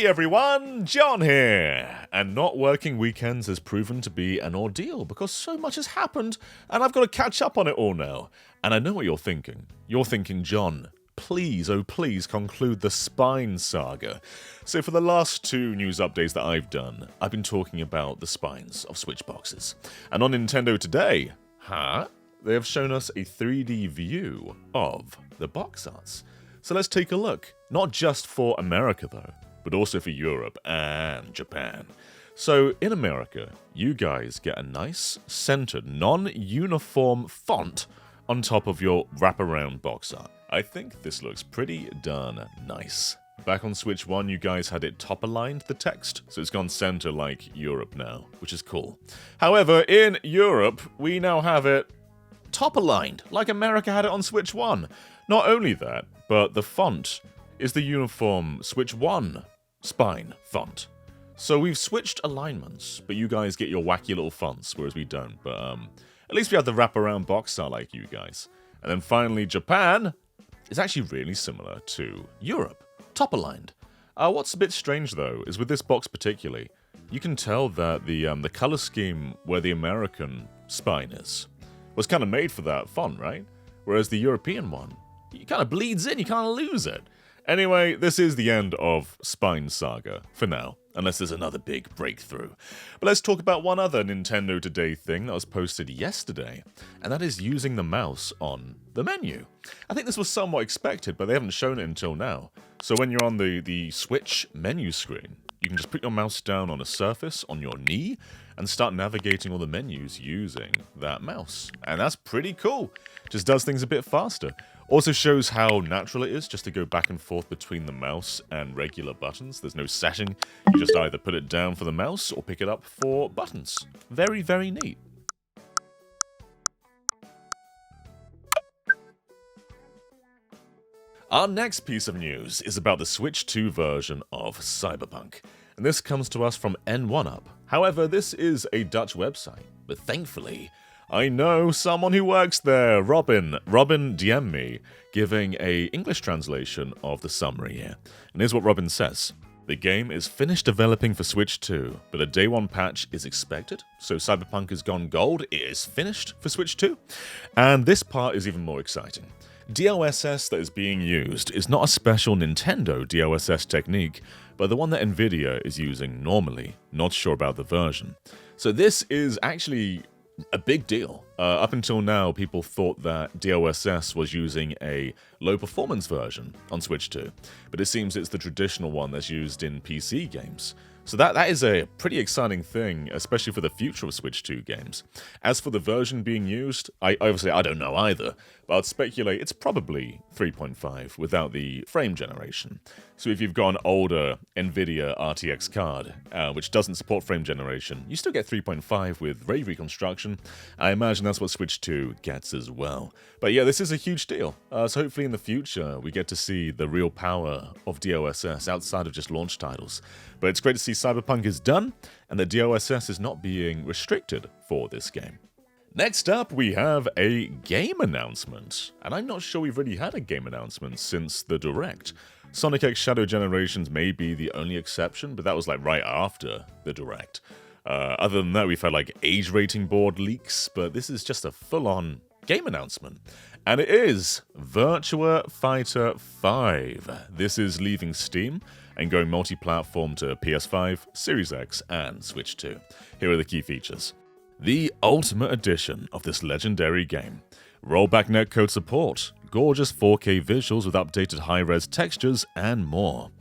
Hey everyone, John here! And not working weekends has proven to be an ordeal because so much has happened and I've got to catch up on it all now. And I know what you're thinking. You're thinking, John, please, oh please conclude the Spine Saga. So for the last two news updates that I've done, I've been talking about the spines of Switch boxes. And on Nintendo Today, they have shown us a 3D view of the box arts. So let's take a look. Not just for America though, but also for Europe and Japan. So in America, you guys get a nice, centered, non-uniform font on top of your wraparound box art. I think this looks pretty darn nice. Back on Switch 1, you guys had it top-aligned, the text, so it's gone center like Europe now, which is cool. However, in Europe, we now have it top-aligned, like America had it on Switch 1. Not only that, but the font is the uniform Switch 1 spine font. So we've switched alignments, but you guys get your wacky little fonts, whereas we don't. But at least we have the wraparound box art like you guys. And then finally, Japan is actually really similar to Europe, top-aligned. What's a bit strange though is with this box particularly, you can tell that the color scheme where the American spine is was kind of made for that font, right? Whereas the European one, it kind of bleeds in, you kind of lose it. Anyway, this is the end of Spine Saga, for now, unless there's another big breakthrough. But let's talk about one other Nintendo Today thing that was posted yesterday, and that is using the mouse on the menu. I think this was somewhat expected, but they haven't shown it until now. So when you're on the Switch menu screen, you can just put your mouse down on a surface on your knee and start navigating all the menus using that mouse. And that's pretty cool. Just does things a bit faster. Also shows how natural it is just to go back and forth between the mouse and regular buttons. There's no setting. You just either put it down for the mouse or pick it up for buttons. Very, very neat. Our next piece of news is about the Switch 2 version of Cyberpunk. And this comes to us from N1UP. However, this is a Dutch website, but thankfully, I know someone who works there, Robin. Robin DM'd me, giving a English translation of the summary here. And here's what Robin says. The game is finished developing for Switch 2, but a day one patch is expected. So Cyberpunk has gone gold, it is finished for Switch 2. And this part is even more exciting. DLSS that is being used is not a special Nintendo DLSS technique, but the one that Nvidia is using normally. Not sure about the version. So this is actually a big deal. Up until now, people thought that DLSS was using a low-performance version on Switch 2, but it seems it's the traditional one that's used in PC games. So that is a pretty exciting thing, especially for the future of Switch 2 games. As for the version being used, I don't know either, but I'd speculate it's probably 3.5 without the frame generation. So if you've got an older Nvidia RTX card, which doesn't support frame generation, you still get 3.5 with ray reconstruction. I imagine that's what Switch 2 gets as well. But yeah, this is a huge deal. So hopefully in the future, we get to see the real power of DLSS outside of just launch titles. But it's great to see Cyberpunk is done, and that DLSS is not being restricted for this game. Next up, we have a game announcement. And I'm not sure we've really had a game announcement since the Direct. Sonic X Shadow Generations may be the only exception, but that was like right after the Direct. Other than that, we've had like age rating board leaks, but this is just a full-on game announcement. And it is Virtua Fighter 5. This is leaving Steam and going multi-platform to PS5, Series X, and Switch 2. Here are the key features. The ultimate edition of this legendary game. Rollback netcode support, gorgeous 4K visuals with updated high-res textures, and more.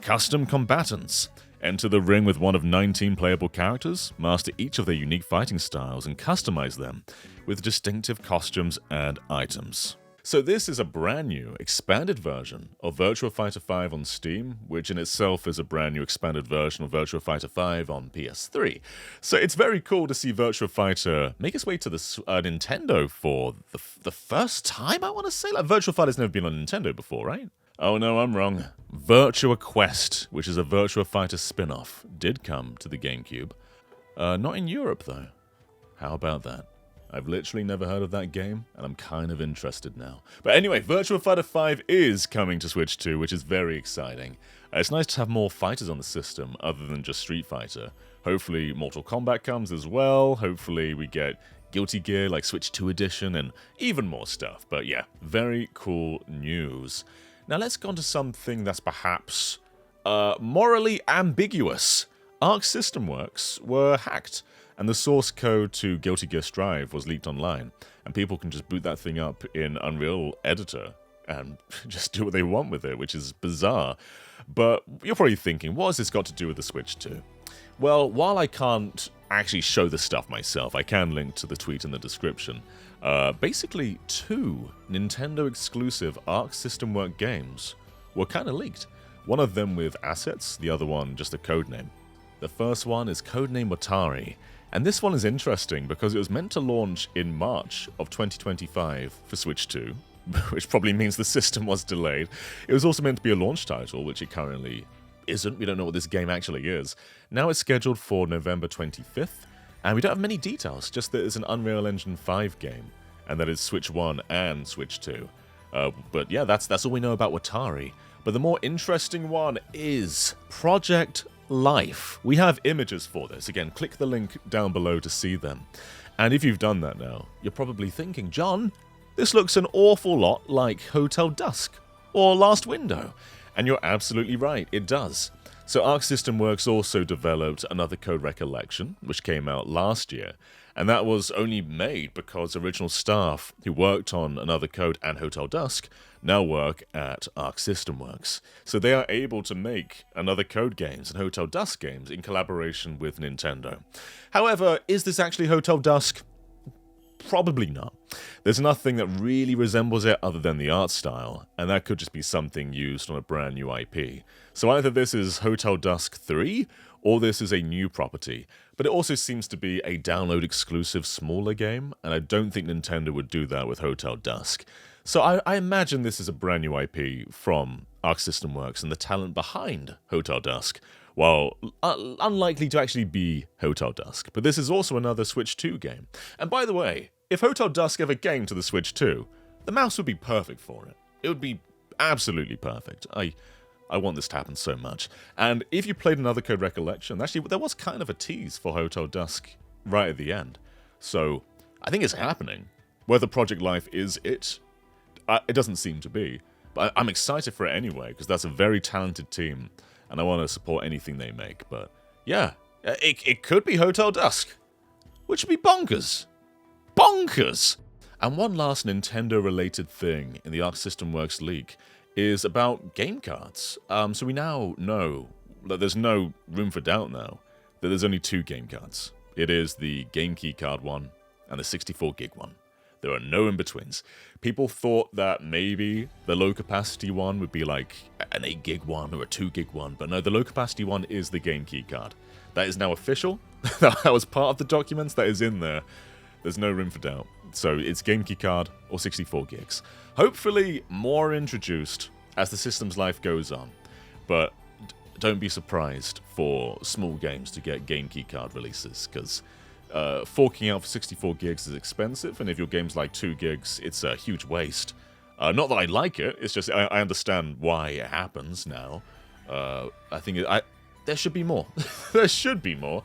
Custom combatants. Enter the ring with one of 19 playable characters, master each of their unique fighting styles, and customize them with distinctive costumes and items. So this is a brand new, expanded version of Virtua Fighter 5 on Steam, which in itself is a brand new expanded version of Virtua Fighter 5 on PS3. So it's very cool to see Virtua Fighter make its way to the Nintendo for the first time, I want to say. Like, Virtua Fighter's never been on Nintendo before, right? Oh no, I'm wrong. Virtua Quest, which is a Virtua Fighter spin-off, did come to the GameCube. Not in Europe, though. How about that? I've literally never heard of that game, and I'm kind of interested now. But anyway, Virtua Fighter 5 is coming to Switch 2, which is very exciting. It's nice to have more fighters on the system, other than just Street Fighter. Hopefully Mortal Kombat comes as well, hopefully we get Guilty Gear like Switch 2 edition, and even more stuff. But yeah, very cool news. Now let's go on to something that's perhaps morally ambiguous. Arc System Works were hacked, and the source code to Guilty Gear Strive was leaked online, and people can just boot that thing up in Unreal Editor and just do what they want with it, which is bizarre. But you're probably thinking, what has this got to do with the Switch 2? Well, while I can't actually show the stuff myself, I can link to the tweet in the description. Basically, 2 Nintendo-exclusive Arc System Works games were kind of leaked. One of them with assets, the other one just a codename. The first one is codename Watari, and this one is interesting because it was meant to launch in March of 2025 for Switch 2, which probably means the system was delayed. It was also meant to be a launch title, which it currently isn't. We don't know what this game actually is. Now it's scheduled for November 25th, and we don't have many details, just that it's an Unreal Engine 5 game, and that it's Switch 1 and Switch 2. But yeah, that's all we know about Watari. But the more interesting one is Project Life. We have images for this. Again, click the link down below to see them. And if you've done that now, you're probably thinking, John, this looks an awful lot like Hotel Dusk or Last Window. And you're absolutely right, it does. So Arc System Works also developed Another Code Recollection, which came out last year, and that was only made because original staff who worked on Another Code and Hotel Dusk now work at Arc System Works. So they are able to make Another Code games and Hotel Dusk games in collaboration with Nintendo. However, is this actually Hotel Dusk? Probably not. There's nothing that really resembles it other than the art style, and that could just be something used on a brand new IP. So either this is Hotel Dusk 3, or this is a new property. But it also seems to be a download exclusive smaller game, and I don't think Nintendo would do that with Hotel Dusk. So I imagine this is a brand new IP from Arc System Works and the talent behind Hotel Dusk, while unlikely to actually be Hotel Dusk. But this is also another Switch 2 game. And by the way, if Hotel Dusk ever came to the Switch 2, the mouse would be perfect for it. It would be absolutely perfect. I want this to happen so much. And if you played Another Code Recollection, actually there was kind of a tease for Hotel Dusk right at the end. So I think it's happening. Whether Project Life is it doesn't seem to be. But I'm excited for it anyway, because that's a very talented team, and I want to support anything they make. But yeah, it could be Hotel Dusk, which would be bonkers. Bonkers! And one last Nintendo-related thing in the Arc System Works leak is about game cards. So we now know that there's no room for doubt now that there's only 2 game cards. It is the Game Key card one and the 64 gig one. There are no in-betweens. People thought that maybe the low-capacity one would be like an 8 gig one or a 2 gig one, but no, the low-capacity one is the Game Key card. That is now official. That was part of the documents that is in there. There's no room for doubt. So it's Game Key card or 64 gigs. Hopefully more introduced as the system's life goes on, but don't be surprised for small games to get Game Key card releases, because forking out for 64 gigs is expensive, and if your game's like 2 gigs, it's a huge waste. Not that I like it, it's just I understand why it happens now. I think there should be more. There should be more.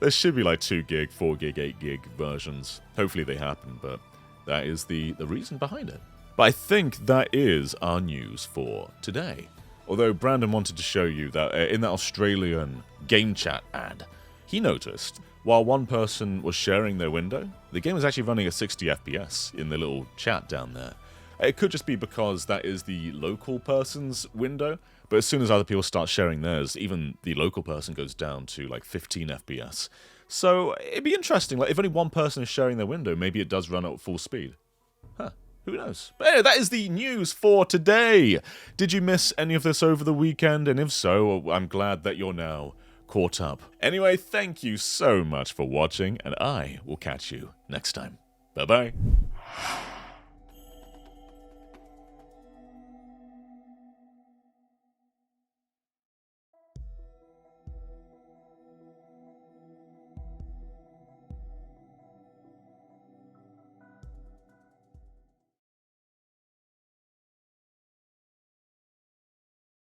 There should be like 2 gig, 4 gig, 8 gig versions. Hopefully they happen, but that is the reason behind it. But I think that is our news for today. Although Brandon wanted to show you that in that Australian game chat ad, he noticed while one person was sharing their window, the game was actually running at 60 FPS in the little chat down there. It could just be because that is the local person's window, but as soon as other people start sharing theirs, even the local person goes down to like 15 FPS. So it'd be interesting, like if only one person is sharing their window, maybe it does run at full speed. Huh. Who knows? But anyway, that is the news for today. Did you miss any of this over the weekend? And if so, I'm glad that you're now caught up. Anyway, thank you so much for watching, and I will catch you next time. Bye-bye.